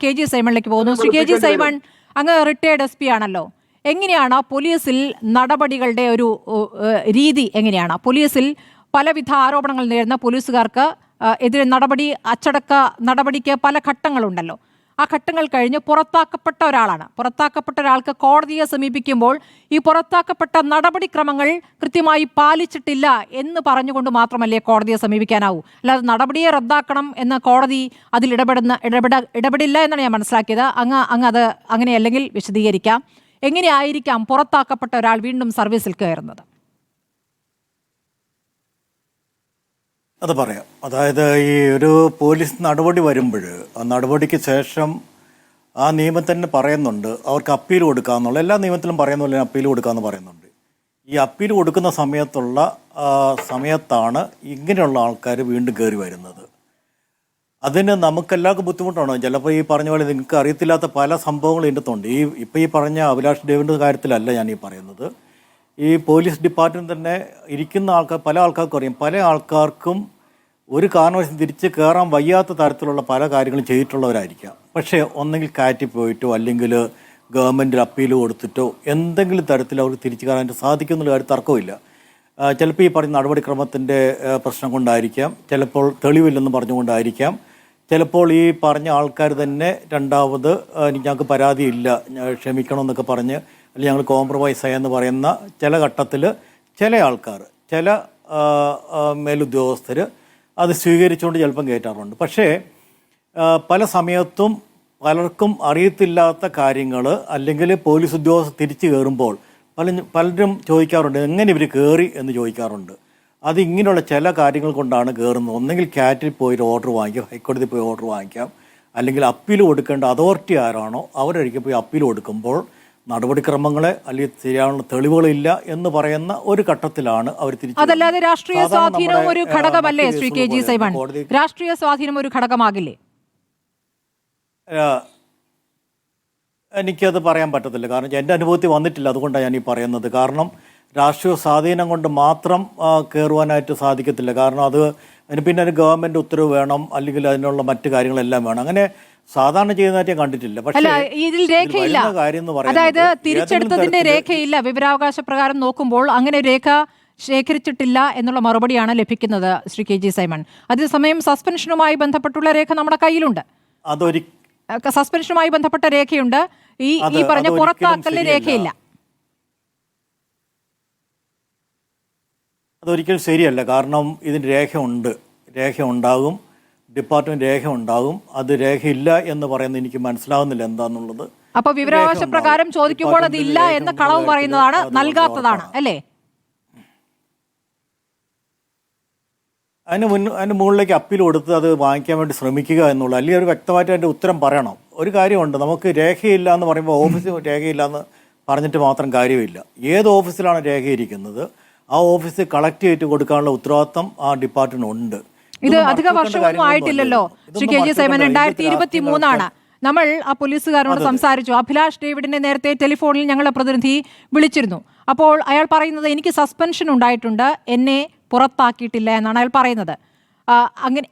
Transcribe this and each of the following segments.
K G സൈമണിലേക്ക് പോകുന്നു. Shri K G Simon, അങ്ങ് retired SP ആണല്ലോ. എങ്ങനെയാണ് പോലീസിൽ നടപടികളുടെ ഒരു രീതി? എങ്ങനെയാണ് പോലീസിൽ പലവിധ ആരോപണങ്ങൾ നേരിടുന്ന പോലീസുകാർക്ക് എതിരെ അച്ചടക്ക നടപടിക്ക് പല ഘട്ടങ്ങളുണ്ടല്ലോ. ആ ഘട്ടങ്ങൾ കഴിഞ്ഞ് പുറത്താക്കപ്പെട്ട ഒരാൾക്ക് കോടതിയെ സമീപിക്കുമ്പോൾ ഈ പുറത്താക്കപ്പെട്ട നടപടിക്രമങ്ങൾ കൃത്യമായി പാലിച്ചിട്ടില്ല എന്ന് പറഞ്ഞുകൊണ്ട് മാത്രമല്ലേ കോടതിയെ സമീപിക്കാനാവൂ? അല്ലാതെ നടപടിയെ റദ്ദാക്കണം എന്ന് കോടതി അതിൽ ഇടപെടില്ല എന്നാണ് ഞാൻ മനസ്സിലാക്കിയത്. അങ്ങ് അത് അങ്ങനെയല്ലെങ്കിൽ വിശദീകരിക്കാം. എങ്ങനെയായിരിക്കാം പുറത്താക്കപ്പെട്ട ഒരാൾ വീണ്ടും സർവീസിൽ കയറുന്നത്? അത് പറയാം. അതായത് ഈ ഒരു പോലീസ് നടപടി വരുമ്പോൾ ആ നടപടിക്ക് ശേഷം ആ നിയമത്തിൽ തന്നെ പറയുന്നുണ്ട് അവർക്ക് അപ്പീൽ കൊടുക്കാമെന്നുള്ള, എല്ലാ നിയമത്തിലും പറയുന്ന പോലെ അപ്പീൽ കൊടുക്കാമെന്ന് പറയുന്നുണ്ട്. ഈ അപ്പീൽ കൊടുക്കുന്ന സമയത്താണ് ഇങ്ങനെയുള്ള ആൾക്കാർ വീണ്ടും കയറി വരുന്നത്. അതിന് നമുക്കെല്ലാവർക്കും ബുദ്ധിമുട്ടാണ്. ചിലപ്പോൾ ഈ പറഞ്ഞ പോലെ നിങ്ങൾക്ക് അറിയത്തില്ലാത്ത പല സംഭവങ്ങളും ഇതിൻ്റെത്തുണ്ട്. ഇപ്പോൾ ഈ പറഞ്ഞ അഭിലാഷ് ദേവിൻ്റെ കാര്യത്തിലല്ല ഞാൻ ഈ പറയുന്നത്. ഈ പോലീസ് ഡിപ്പാർട്ട്മെൻറ്റ് തന്നെ ഇരിക്കുന്ന പല ആൾക്കാർക്കും അറിയാം. പല ആൾക്കാർക്കും ഒരു കാരണവശാലും തിരിച്ച് കയറാൻ വയ്യാത്ത തരത്തിലുള്ള പല കാര്യങ്ങളും ചെയ്തിട്ടുള്ളവരായിരിക്കാം. പക്ഷേ ഒന്നെങ്കിൽ കാറ്റിൽ പോയിട്ടോ അല്ലെങ്കിൽ ഗവൺമെൻറ്റിൽ അപ്പീൽ കൊടുത്തിട്ടോ എന്തെങ്കിലും തരത്തിൽ അവർക്ക് തിരിച്ചു കയറാൻ സാധിക്കുന്നുള്ള കാര്യം തർക്കമില്ല. ചിലപ്പോൾ ഈ പറഞ്ഞ നടപടിക്രമത്തിൻ്റെ പ്രശ്നം കൊണ്ടായിരിക്കാം, ചിലപ്പോൾ തെളിവില്ലെന്ന് പറഞ്ഞുകൊണ്ടായിരിക്കാം, ചിലപ്പോൾ ഈ പറഞ്ഞ ആൾക്കാർ തന്നെ രണ്ടാമത് ഞങ്ങൾക്ക് പരാതിയില്ല ക്ഷമിക്കണമെന്നൊക്കെ പറഞ്ഞ് അല്ലെങ്കിൽ ഞങ്ങൾ കോംപ്രമൈസ് ആയെന്ന് പറയുന്ന ചില ഘട്ടത്തിൽ ചില ആൾക്കാർ, ചില മേലുദ്യോഗസ്ഥർ അത് സ്വീകരിച്ചുകൊണ്ട് ചിലപ്പം കയറ്റാറുണ്ട്. പക്ഷേ പല സമയത്തും പലർക്കും അറിയത്തില്ലാത്ത കാര്യങ്ങൾ അല്ലെങ്കിൽ പോലീസ് ഉദ്യോഗസ്ഥർ തിരിച്ചു കയറുമ്പോൾ പലരും ചോദിക്കാറുണ്ട് എങ്ങനെ ഇവർ കയറി എന്ന് ചോദിക്കാറുണ്ട്. അത് ഇങ്ങനെയുള്ള ചില കാര്യങ്ങൾ കൊണ്ടാണ് കയറുന്നത്. ഒന്നെങ്കിൽ കാറ്റിൽ പോയി ഓർഡർ വാങ്ങിക്കാം, ഹൈക്കോടതി പോയി ഓർഡർ വാങ്ങിക്കാം, അല്ലെങ്കിൽ അപ്പീൽ കൊടുക്കേണ്ട അതോറിറ്റി ആരാണോ അവരൊരിക്കൽ പോയി അപ്പീൽ കൊടുക്കുമ്പോൾ നടപടിക്രമങ്ങളെ അല്ലെങ്കിൽ ശരിയാനുള്ള തെളിവുകളില്ല എന്ന് പറയുന്ന ഒരു ഘട്ടത്തിലാണ് അവർ തിരിച്ചു. അതല്ലാതെ രാഷ്ട്രീയ സ്വാധീനം ഒരു ഘടകമല്ലേ ശ്രീ കെ ജി സൈമൺ? രാഷ്ട്രീയ സ്വാധീനം ഒരു ഘടകമാകില്ലേ? എനിക്കത് പറയാൻ പറ്റത്തില്ല. കാരണം എൻ്റെ അനുഭവത്തിൽ വന്നിട്ടില്ല. അതുകൊണ്ടാണ് ഞാൻ ഈ പറയുന്നത്. കാരണം രാഷ്ട്രീയ സ്വാധീനം കൊണ്ട് മാത്രം കയറുവാനായിട്ട് സാധിക്കത്തില്ല. കാരണം അതിന് പിന്നെ ഒരു ഗവൺമെൻറ് ഉത്തരവ് വേണം, അല്ലെങ്കിൽ അതിനുള്ള മറ്റു കാര്യങ്ങളെല്ലാം വേണം. അങ്ങനെ സാധാരണ ചെയ്യുന്നതായിട്ട് ഞാൻ കണ്ടിട്ടില്ല. പക്ഷേ ഇതിൽ രേഖയില്ല, അതായത് തിരിച്ചെടുത്തതിന്റെ രേഖയില്ല. വിവരാവകാശ പ്രകാരം നോക്കുമ്പോൾ അങ്ങനെ രേഖ ശേഖരിച്ചിട്ടില്ല എന്നുള്ള മറുപടിയാണ് ലഭിക്കുന്നത് ശ്രീ കെ ജി സൈമൺ. അതേസമയം സസ്പെൻഷനുമായി ബന്ധപ്പെട്ടുള്ള രേഖ നമ്മുടെ കയ്യിലുണ്ട്. സസ്പെൻഷനുമായി ബന്ധപ്പെട്ട രേഖയുണ്ട്. ഈ പറഞ്ഞ പുറത്താക്കലിന് രേഖയില്ല. അതൊരിക്കലും ശരിയല്ല. കാരണം ഇതിന് രേഖ ഉണ്ടാകും, ഡിപ്പാർട്ട്മെന്റ് രേഖ ഉണ്ടാകും. അത് രേഖയില്ല എന്ന് പറയുന്നത് എനിക്ക് മനസ്സിലാവുന്നില്ല എന്താന്നുള്ളത്. അപ്പൊ വിവരാവകാശ പ്രകാരം ചോദിക്കുമ്പോൾ അതില്ല എന്ന് കളവ് പറയുന്നതാണ്, നൽകാത്തതാണ് അല്ലേ? അതിന് മുകളിലേക്ക് അപ്പീൽ കൊടുത്ത് അത് വാങ്ങിക്കാൻ വേണ്ടി ശ്രമിക്കുക എന്നുള്ള, അല്ലെങ്കിൽ ഒരു വ്യക്തമായിട്ട് അതിൻ്റെ ഉത്തരം പറയണം. ഒരു കാര്യമുണ്ട്, നമുക്ക് രേഖയില്ല എന്ന് പറയുമ്പോൾ ഓഫീസിൽ രേഖയില്ല എന്ന് പറഞ്ഞിട്ട് മാത്രം കാര്യമില്ല. ഏത് ഓഫീസിലാണ് രേഖയിരിക്കുന്നത് ആ ഓഫീസിൽ കളക്ട് ചെയ്തിട്ട് കൊടുക്കാനുള്ള ഉത്തരവാദിത്തം ആ ഡിപ്പാർട്ട്മെന്റ് ഉണ്ട്. ഇത് അധിക വർഷമൊന്നും ആയിട്ടില്ലല്ലോ ശ്രീ കെ ജി സൈമൺ. 2023 നമ്മൾ ആ പോലീസുകാരനോട് സംസാരിച്ചു. അഭിലാഷ് ഡേവിഡിനെ നേരത്തെ ടെലിഫോണിൽ ഞങ്ങളെ പ്രതിനിധി വിളിച്ചിരുന്നു. അപ്പോൾ അയാൾ പറയുന്നത് എനിക്ക് സസ്പെൻഷൻ ഉണ്ടായിട്ടുണ്ട്, എന്നെ പുറത്താക്കിയിട്ടില്ല എന്നാണ് അയാൾ പറയുന്നത്.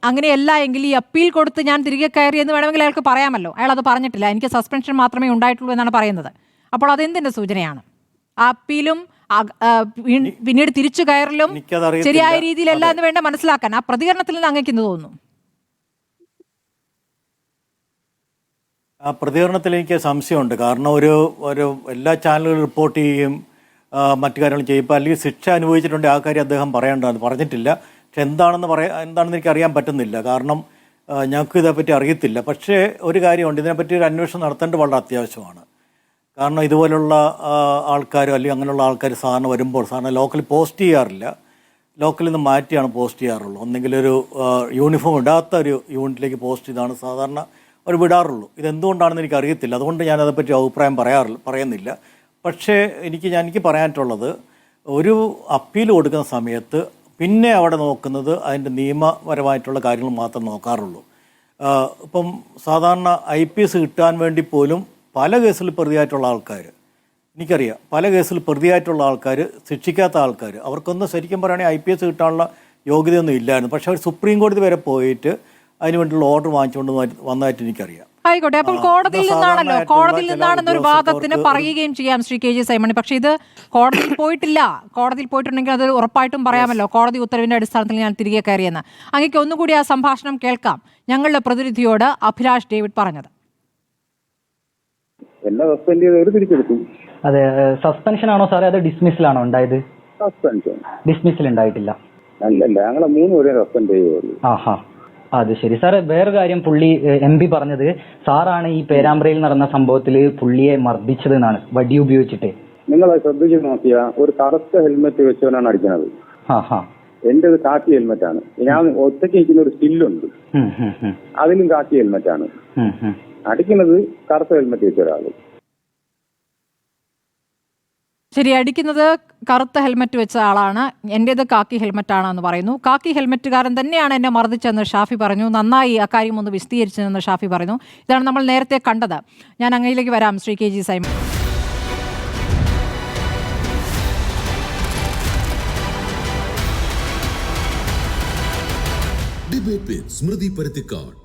അങ്ങനെയല്ല എങ്കിൽ ഈ അപ്പീൽ കൊടുത്ത് ഞാൻ തിരികെ കയറി എന്ന് വേണമെങ്കിൽ അയാൾക്ക് പറയാമല്ലോ. അയാൾ അത് പറഞ്ഞിട്ടില്ല, എനിക്ക് സസ്പെൻഷൻ മാത്രമേ ഉണ്ടായിട്ടുള്ളൂ എന്നാണ് പറയുന്നത്. അപ്പോൾ അതെന്തിൻ്റെ സൂചനയാണ്? ആ അപ്പീലും പിന്നീട് തിരിച്ചു കയറലും ശരിയായ രീതിയിലല്ല എന്ന് വേണ്ട മനസ്സിലാക്കാൻ. ആ പ്രതികരണത്തിൽ നിന്ന് അങ്ങേക്കെന്ന് തോന്നുന്നു? ആ പ്രതികരണത്തിൽ എനിക്ക് സംശയമുണ്ട്. കാരണം ഒരു എല്ലാ ചാനലുകളും റിപ്പോർട്ട് ചെയ്യുകയും മറ്റു കാര്യങ്ങൾ ചെയ്യുമ്പോൾ അല്ലെങ്കിൽ ശിക്ഷ അനുഭവിച്ചിട്ടുണ്ട് ആ കാര്യം അദ്ദേഹം പറയേണ്ടത് പറഞ്ഞിട്ടില്ല. പക്ഷെ എന്താണെന്ന് എനിക്ക് അറിയാൻ പറ്റുന്നില്ല. കാരണം ഞങ്ങൾക്ക് ഇതേപ്പറ്റി അറിയത്തില്ല. പക്ഷേ ഒരു കാര്യമുണ്ട്, ഇതിനെപ്പറ്റി ഒരു അന്വേഷണം നടത്തേണ്ടത് വളരെ അത്യാവശ്യമാണ്. കാരണം ഇതുപോലുള്ള ആൾക്കാർ അല്ലെങ്കിൽ അങ്ങനെയുള്ള ആൾക്കാർ സാധാരണ വരുമ്പോൾ സാധാരണ ലോക്കലിൽ പോസ്റ്റ് ചെയ്യാറില്ല, ലോക്കലിൽ നിന്ന് മാറ്റിയാണ് പോസ്റ്റ് ചെയ്യാറുള്ളൂ. ഒന്നെങ്കിൽ ഒരു യൂണിഫോം ഇടാത്ത ഒരു യൂണിറ്റിലേക്ക് പോസ്റ്റ് ചെയ്താണ് സാധാരണ അവർ വിടാറുള്ളൂ. ഇതെന്തുകൊണ്ടാണെന്ന് എനിക്ക് അറിയത്തില്ല. അതുകൊണ്ട് ഞാൻ അതേപ്പറ്റി അഭിപ്രായം പറയുന്നില്ല. പക്ഷേ എനിക്ക് പറയാനായിട്ടുള്ളത്, ഒരു അപ്പീൽ കൊടുക്കുന്ന സമയത്ത് പിന്നെ അവിടെ നോക്കുന്നത് അതിൻ്റെ നിയമപരമായിട്ടുള്ള കാര്യങ്ങൾ മാത്രം നോക്കാറുള്ളൂ. ഇപ്പം സാധാരണ IPS കിട്ടാൻ വേണ്ടി പോലും പല കേസിൽ പ്രതിയായിട്ടുള്ള ആൾക്കാർ, എനിക്കറിയാം, പല കേസിൽ പ്രതിയായിട്ടുള്ള ആൾക്കാർ, ശിക്ഷിക്കാത്ത ആൾക്കാർ, അവർക്കൊന്നും ശരിക്കും പറയുകയാണെങ്കിൽ IPS കിട്ടാനുള്ള യോഗ്യതയൊന്നും ഇല്ലായിരുന്നു. പക്ഷേ അവർ സുപ്രീം കോടതി വരെ പോയിട്ട് അതിന് വേണ്ടിയുള്ള ഓർഡർ വാങ്ങിച്ചുകൊണ്ട് വന്നതായിട്ട് എനിക്കറിയാം. ആയിക്കോട്ടെ. അപ്പോൾ കോടതിയിൽ നിന്നാണെന്നൊരു വാദത്തിന് പറയുകയും ചെയ്യാം ശ്രീ കെ ജി സൈമൺ. പക്ഷെ ഇത് കോടതിയിൽ പോയിട്ടില്ല. കോടതിയിൽ പോയിട്ടുണ്ടെങ്കിൽ അത് ഉറപ്പായിട്ടും പറയാമല്ലോ, കോടതി ഉത്തരവിന്റെ അടിസ്ഥാനത്തിൽ ഞാൻ തിരികെ കയറിയെന്ന്. അങ്ങേക്ക് ഒന്നുകൂടി ആ സംഭാഷണം കേൾക്കാം. ഞങ്ങളുടെ പ്രതിനിധിയോട് അഭിലാഷ് ഡേവിഡ് പറഞ്ഞത്. എന്നെ സസ്പെൻഡ് ചെയ്തവർ തിരിച്ചെടുത്തു. അതെ, സസ്പെൻഷൻ ആണോ സാറേ, അത് ഡിസ്മിസിലാണോ ഉണ്ടായത്? സസ്പെൻഷൻ. ഡിസ്മിസിൽ ഉണ്ടായിട്ടില്ല. അല്ലല്ല, ഞങ്ങളെ 3 പേരെ സസ്പെൻഡ് ചെയ്യുള്ളൂ. ആഹാ, അത് ശരി. സാറ് വേറൊരു കാര്യം, പുള്ളി MP പറഞ്ഞത് സാറാണ് ഈ പേരാമ്പ്രയിൽ നടന്ന സംഭവത്തിൽ പുള്ളിയെ മർദ്ദിച്ചത് എന്നാണ്, വടി ഉപയോഗിച്ചിട്ട്. നിങ്ങൾ ശ്രദ്ധിച്ച് നോക്കിയാ ഒരു കറുത്ത ഹെൽമെറ്റ് വെച്ചവനാണ് അടിക്കുന്നത്. എന്റെ കാക്കി ഹെൽമെറ്റ് ആണ്. ഞാൻ ഒറ്റയ്ക്ക് നിൽക്കുന്ന ഒരു സ്റ്റില്ലുണ്ട്, അതിലും കാക്കി ഹെൽമെറ്റ് ആണ്. അടിക്കുന്നത് കറുത്ത ഹെൽമെറ്റ് വെച്ച ഒരാള്. ശരി, അടിക്കുന്നത് കറുത്ത ഹെൽമെറ്റ് വെച്ച ആളാണ്. എൻ്റേത് കാക്കി ഹെൽമെറ്റ് ആണെന്ന് പറയുന്നു. കാക്കി ഹെൽമെറ്റുകാരൻ തന്നെയാണ് എന്നെ മർദ്ദിച്ചെന്ന് ഷാഫി പറഞ്ഞു. നന്നായി അക്കാര്യം ഒന്ന് വിശദീകരിച്ചതെന്ന് ഷാഫി പറയുന്നു. ഇതാണ് നമ്മൾ നേരത്തെ കണ്ടത്. ഞാൻ അങ്ങയിലേക്ക് വരാം Shri K G Simon. Debate വിത്ത് സ്മൃതി പരുത്തിക്കാട്.